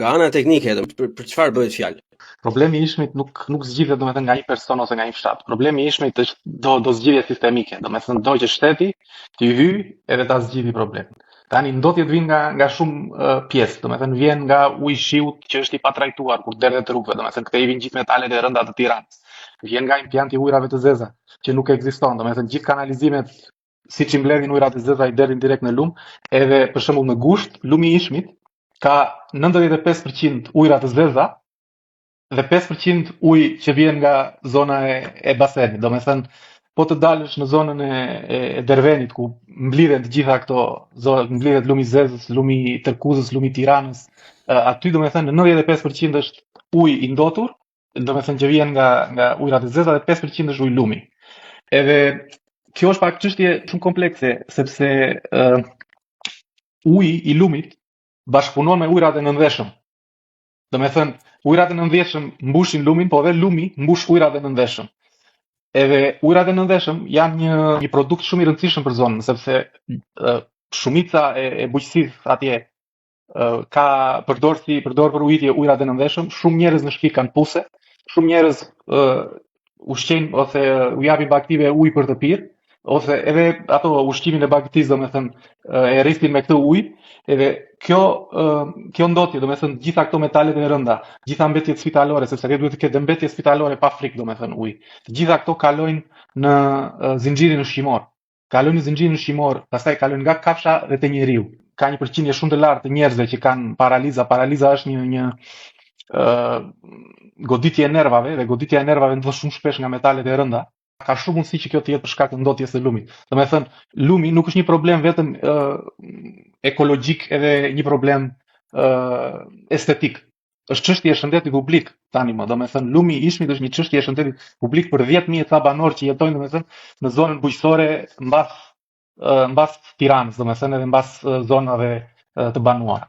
Nga ana teknike, për çfarë bëhet fjalë? Problemi i ishmit nuk zgjidhet domethënë nga një person ose nga një fshat. Problemi i ishmit është do zgjidhje sistemike, domethënë do që shteti t'i hyj edhe ta zgjidhë problemin. Tani ndotjet vijnë nga shumë pjesë, domethënë vjen nga uji i shiut që është i patrajtuar kur derdhet rrugëve, domethënë këtej vijnë gjithë metalet e rënda të Tiranës. Vjen nga impjanti i ujrave të zeza që nuk ekziston, domethënë gjithë kanalizimet siç i mbledhin ujrat e zeza i derdhin direkt në lum, edhe për shembull në Gusht, lumi i Ishmit ka 95% ujra të zeza dhe 5% ujë që vjen nga zona e basenit. Domethënë, po të dalësh në zonën e Dervenit ku mblidhen të gjitha këto zonë, mblidhet lumi i Zezës, lumi i Tërkuzës, lumi i Tiranës, aty domethënë në 95% është ujë i ndotur, domethënë që vjen nga ujrat e zeza dhe 5% është ujë lumi. Edhe kjo është pak çështje shumë komplekse sepse uji i lumit bashkëpunon me ujrat e nënveshëm. Domethënë, ujrat e nënveshëm mbushin lumin, po edhe lumi mbush ujrat e nënveshëm. Edhe ujrat e nënveshëm janë një produkt shumë i rëndësishëm për zonën, sepse shumica e bujqësisë atje ka përdor për ujitje ujrat e nënveshëm, shumë njerëz në shtëpi kanë puse, shumë njerëz ushqejnë ose u japin bagëtive ujë për të pirë, ose edhe ato ushqimin e bagëtisë domethënë e rristin me këtë ujë, edhe kjo ndotje, domethënë gjitha këto metalet e rënda, gjitha mbetjet spitalore, sepse atë duhet të ketë mbetje spitalore pa frikë domethënë ujë. Të gjitha këto kalojnë në zinxhirin ushqimor. Kalojnë në zinxhirin ushqimor, pastaj kalojnë nga kafsha dhe te njeriu. Ka një përqindje shumë të lartë të njerëzve që kanë paraliza. Paraliza është një goditje e nervave dhe goditja e nervave ndodh shumë shpesh nga metalet e rënda. Ka shumë mundësi që kjo të jetë për shkak të ndotjes së lumit. Domethënë, lumi nuk është një problem vetëm ekologjik edhe një problem estetik. Është çështje e shëndetit publik tani më. Domethënë, lumi i Ishmit është një çështje e shëndetit publik për 10.000 ca banor që jetojnë domethënë në zonën bujqësore mbas Tiranës, domethënë edhe mbas zonave të banuara.